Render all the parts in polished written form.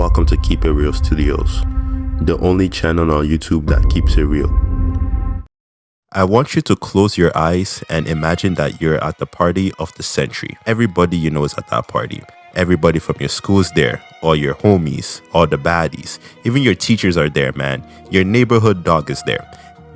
Welcome to KeepItReal Studios, the only channel on YouTube that keeps it real. I want you to close your eyes and imagine that you're at the party of the century. Everybody you know is at that party. Everybody from your school's there, all your homies, all the baddies. Even your teachers are there, man. Your neighborhood dog is there.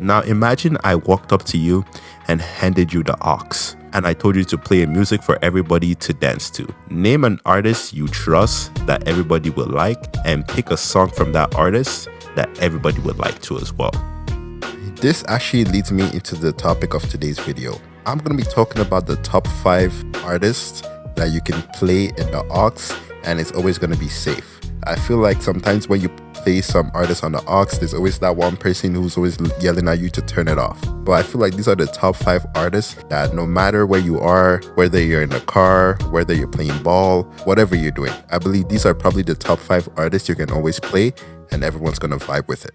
Now imagine I walked up to you and handed you the aux, and I told you to play music for everybody to dance to. Name an artist you trust that everybody will like, and pick a song from that artist that everybody would like to as well. This actually leads me into the topic of today's video. I'm going to be talking about the top 5 artists that you can play in the aux, and it's always going to be safe. I feel like sometimes when you play some artists on the aux, there's always that one person who's always yelling at you to turn it off. But I feel like these are the top 5 artists that no matter where you are, whether you're in a car, whether you're playing ball, whatever you're doing, I believe these are probably the top 5 artists you can always play and everyone's going to vibe with it.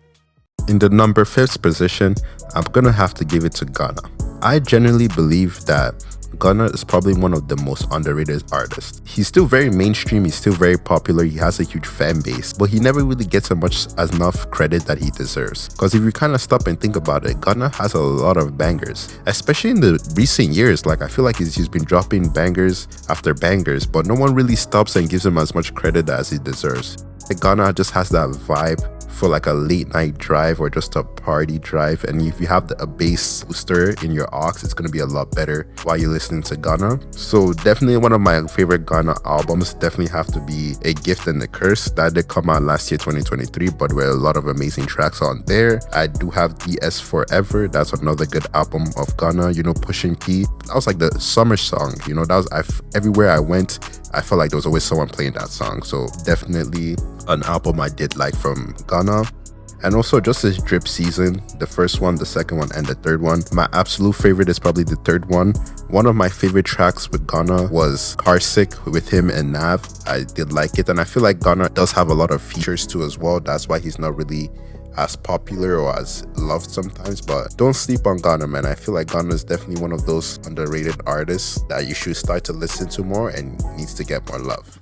In the number 5th position, I'm going to have to give it to Ghana. I genuinely believe that Ghana is probably one of the most underrated artists. He's still very mainstream, he's still very popular, he has a huge fan base, but he never really gets enough credit that he deserves. Because if you kind of stop and think about it, Ghana has a lot of bangers, especially in the recent years. Like, I feel like he's been dropping bangers after bangers, but no one really stops and gives him as much credit as he deserves. Like, Ghana just has that vibe for like a late night drive or just a party drive, and if you have a bass booster in your aux, it's going to be a lot better while you're listening to Ghana. So definitely one of my favorite Ghana albums definitely have to be A Gift and a Curse. That did come out last year, 2023, but with a lot of amazing tracks on there. I do have DS Forever. That's another good album of Ghana. You know, Pushing P, that was like the summer song. You know, that was everywhere I went, I felt like there was always someone playing that song. So definitely an album I did like from Ghana. And also just this drip season, the first one, the second one, and the third one. My absolute favorite is probably the third one. One of my favorite tracks with Ghana was Car Sick with him and Nav. I did like it, and I feel like Ghana does have a lot of features too as well. That's why he's not really as popular or as loved sometimes, but don't sleep on Ghana, man. I feel like Ghana is definitely one of those underrated artists that you should start to listen to more and needs to get more love.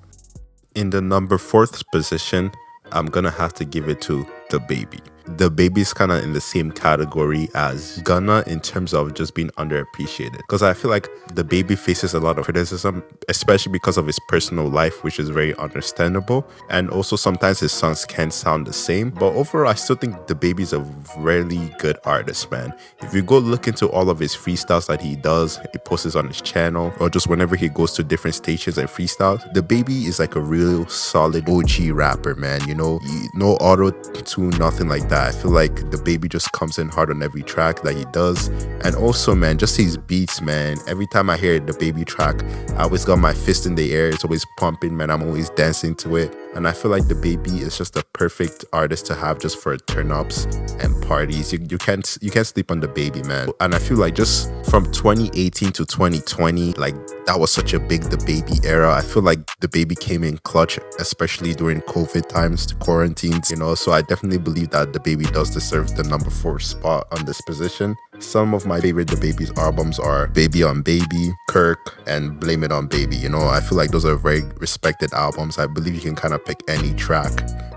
In the number 4th position, I'm gonna have to give it to Dababy. Dababy is kind of in the same category as Ghana in terms of just being underappreciated, because I feel like Dababy faces a lot of criticism, especially because of his personal life, which is very understandable, and also sometimes his songs can sound the same. But overall, I still think Dababy is a really good artist, man. If you go look into all of his freestyles that he does, he posts on his channel, or just whenever he goes to different stations and freestyles, Dababy is like a real solid OG rapper, man. You know, no auto-tune, nothing like that. I feel like Dababy just comes in hard on every track that he does. And also, man, just his beats, man. Every time I hear Dababy track, I always got my fist in the air. It's always pumping, man. I'm always dancing to it. And I feel like Dababy is just a perfect artist to have just for turn-ups and parties. You can't sleep on Dababy, man. And I feel like just from 2018 to 2020, like, that was such a big Dababy era. I feel like Dababy came in clutch, especially during COVID times, quarantines, you know. So I definitely believe that Dababy does deserve the number 4 spot on this position. Some of my favorite Dababy's albums are Baby on Baby, Kirk, and Blame It on Baby. You know, I feel like those are very respected albums. I believe you can kind of pick any track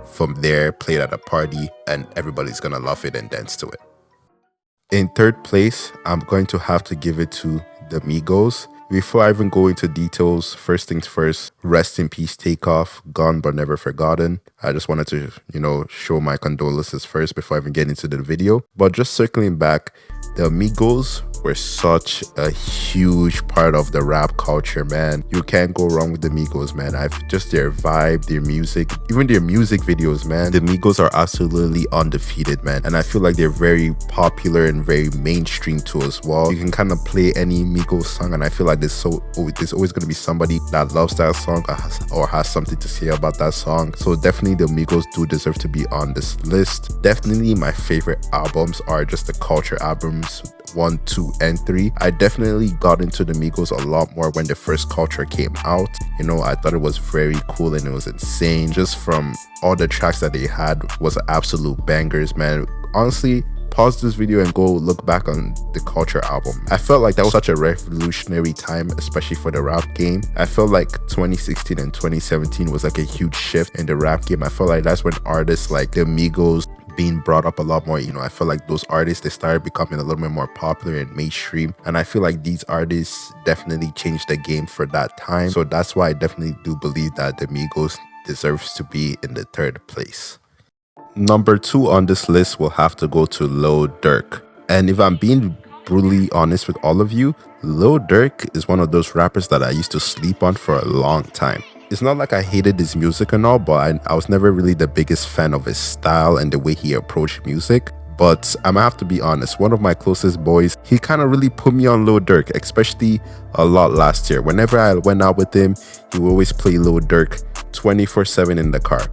from there, play it at a party, and everybody's gonna love it and dance to it. In 3rd place, I'm going to have to give it to the Migos. Before I even go into details, first things first, rest in peace, Takeoff, gone but never forgotten. I just wanted to, you know, show my condolences first before I even get into the video. But just circling back, the Migos were such a huge part of the rap culture, man. You can't go wrong with the Migos, man. Just their vibe, their music, even their music videos, man. The Migos are absolutely undefeated, man. And I feel like they're very popular and very mainstream too as well. You can kind of play any Migos song, and I feel like there's always going to be somebody that loves that song or has something to say about that song. So definitely the Migos do deserve to be on this list. Definitely my favorite albums are just the culture albums, 1, 2, and 3. I definitely got into the Migos a lot more when the first Culture came out. You know, I thought it was very cool and it was insane. Just from all the tracks that they had was absolute bangers, man. Honestly, pause this video and go look back on the Culture album. I felt like that was such a revolutionary time, especially for the rap game. I felt like 2016 and 2017 was like a huge shift in the rap game. I felt like that's when artists like the Migos being brought up a lot more. I feel like those artists, they started becoming a little bit more popular and mainstream, and I feel like these artists definitely changed the game for that time. So that's why I definitely do believe that the Migos deserves to be in the third place. Number 2 on this list will have to go to Lil Durk. And if I'm being brutally honest with all of you, Lil Durk is one of those rappers that I used to sleep on for a long time. It's not like I hated his music and all, but I was never really the biggest fan of his style and the way he approached music. But I'm gonna have to be honest, one of my closest boys, he kind of really put me on Lil Durk, especially a lot last year. Whenever I went out with him, he would always play Lil Durk 24/7 in the car.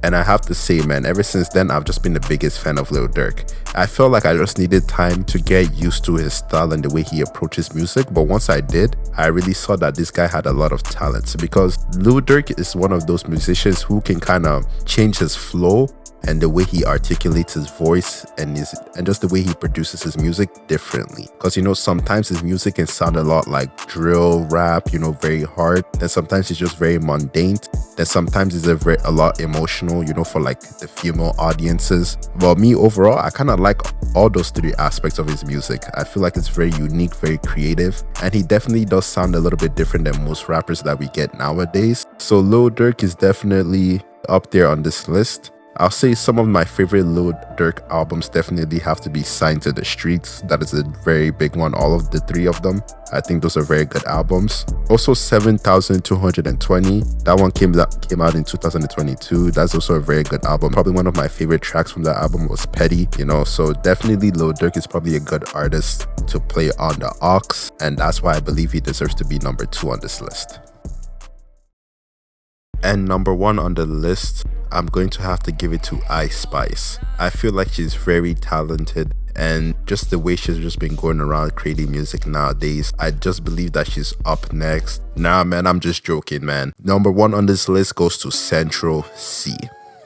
And I have to say, man, ever since then, I've just been the biggest fan of Lil Durk. I felt like I just needed time to get used to his style and the way he approaches music. But once I did, I really saw that this guy had a lot of talent, because Lil Durk is one of those musicians who can kind of change his flow and the way he articulates his voice and just the way he produces his music differently. Because sometimes his music can sound a lot like drill rap, very hard. Then sometimes it's just very mundane. Then sometimes it's a lot emotional, for like the female audiences. But me overall, I kind of like all those 3 aspects of his music. I feel like it's very unique, very creative, and he definitely does sound a little bit different than most rappers that we get nowadays. So Lil Durk is definitely up there on this list. I'll say some of my favorite Lil Durk albums definitely have to be Signed to the Streets. That is a very big one, all of the 3 of them. I think those are very good albums. Also 7220, that one came out in 2022. That's also a very good album. Probably one of my favorite tracks from that album was Petty, so definitely Lil Durk is probably a good artist to play on the aux, and that's why I believe he deserves to be number 2 on this list. And number 1 on the list, I'm going to have to give it to Ice Spice. I feel like she's very talented, and just the way she's just been going around creating music nowadays, I just believe that she's up next. Nah, man, I'm just joking, man. Number 1 on this list goes to Central C.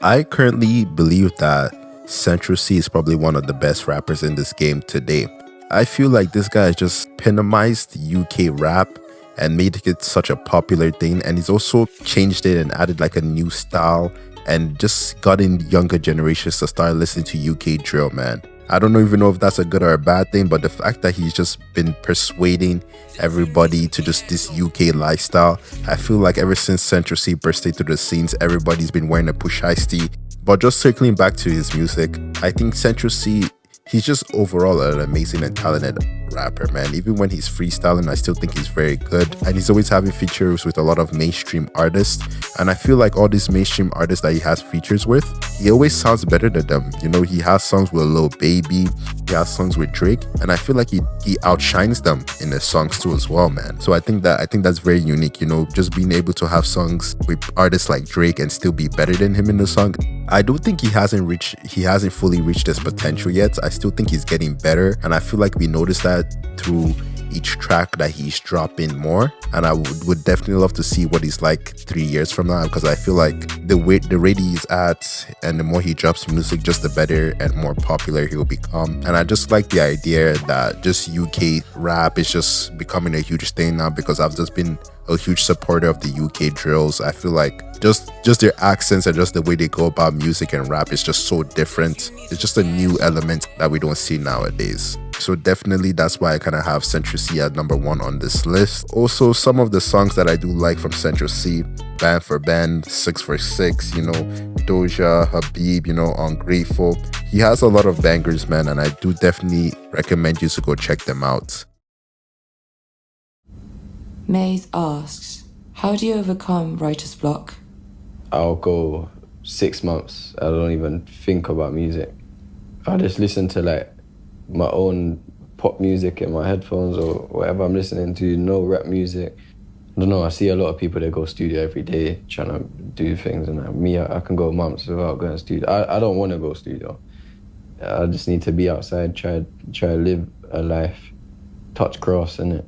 I currently believe that Central C is probably one of the best rappers in this game today. I feel like this guy has just epitomized UK rap and made it such a popular thing, and he's also changed it and added like a new style and just gotten younger generations to start listening to UK drill, man. I don't even know if that's a good or a bad thing, but the fact that he's just been persuading everybody to just this UK lifestyle, I feel like ever since Central C burst into the scenes, everybody's been wearing a Push Ice T. But just circling back to his music, I think Central C, he's just overall an amazing and talented rapper, man. Even when he's freestyling, I still think he's very good, and he's always having features with a lot of mainstream artists, and I feel like all these mainstream artists that he has features with, he always sounds better than them. He has songs with Lil Baby, he has songs with Drake, and I feel like he outshines them in his songs too as well, man. So I think that's very unique, just being able to have songs with artists like Drake and still be better than him in the song. I do think he hasn't fully reached his potential yet. I still think he's getting better, and I feel like we notice that through each track that he's dropping more, and I would definitely love to see what he's like 3 years from now, because I feel like the rate he's at and the more he drops music, just the better and more popular he will become. And I just like the idea that just UK rap is just becoming a huge thing now, because I've just been a huge supporter of the UK drills. I feel like just their accents and just the way they go about music and rap is just so different. It's just a new element that we don't see nowadays. So definitely that's why I kind of have Central C at number 1 on this list. Also, some of the songs that I do like from Central C, Band for Band, 6 for 6, Doja, Habib, Ungrateful. He has a lot of bangers, man, and I do definitely recommend you to go check them out. Maze asks, how do you overcome writer's block? I'll go 6 months. I don't even think about music. I just listen to like my own pop music in my headphones or whatever I'm listening to, no rap music. I don't know, I see a lot of people that go studio every day trying to do things, and I can go months without going to studio. I don't want to go studio. I just need to be outside, try to live a life, touch grass, innit?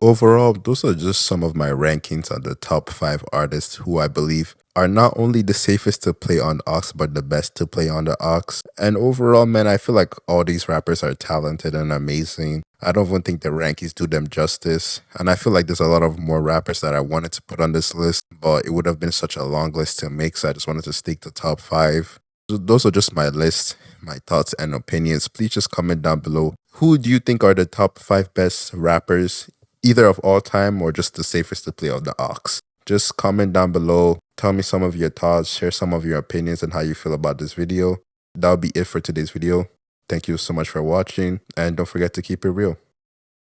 Overall, those are just some of my rankings on the top 5 artists who I believe are not only the safest to play on aux, but the best to play on the aux. And overall, man, I feel like all these rappers are talented and amazing. I don't even think the rankings do them justice. And I feel like there's a lot of more rappers that I wanted to put on this list, but it would have been such a long list to make, so I just wanted to stick to top 5. So those are just my list, my thoughts and opinions. Please just comment down below. Who do you think are the top 5 best rappers, either of all time or just the safest to play on the aux? Just comment down below, tell me some of your thoughts, share some of your opinions and how you feel about this video. That'll be it for today's video. Thank you so much for watching, and don't forget to keep it real.